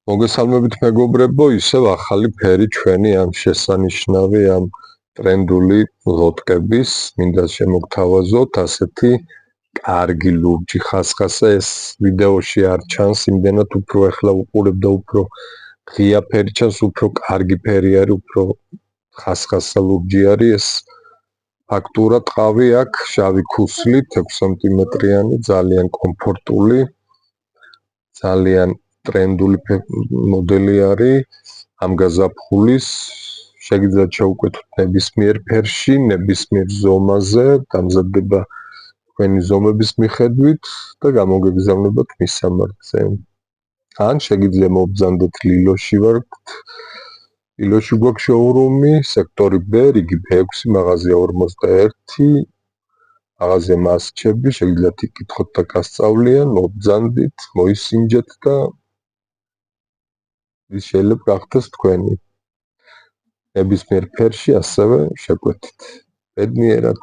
მოგესალმებით მეგობრებო, ისევ ახალი ფერი ჩვენი ამ შესანიშნავი ამ ტრენდული ლოტკების, მინდა შემოგთავაზოთ ასეთი კარგი ლურჯი ხასხასა. ეს ვიდეოში არ ჩანს, იმდენად უფრო ეხლა უყურებ და უფრო ღია ფერი ჩანს, უფრო კარგი ფერი არის, უფრო ხასხასა ლურჯი არის. ეს ფაქტურა ტყავი აქვს, შავი ქუსლით, 6 სმ-იანი, ძალიან კომფორტული, ძალიან ტრენდული მოდელი არის ამ გაზაფხულის. შეგიძლიათ შევკვეთოთ ნებისმიერ ფერში, ნებისმიერ ზომაზე, დამზადდება თქვენი ზომების მიხედვით და გამოგეგზავნებათ მისამართზე. ან შეგიძლიათ მობრძანდეთ ლილოში ვართ. ლილოში გვაქვს შოურუმი, სექტორი B, რიგი B6, მაღაზია 41, მაღაზია მასჩები, შეგიძლიათ იკითხოთ და გასწავლიან, მობრძანდით, მოისინჯეთ და ის შეიძლება გახდეს თქვენი. ნებისმიერ ფერში ასევე შეკვეთით. ბედნიერად.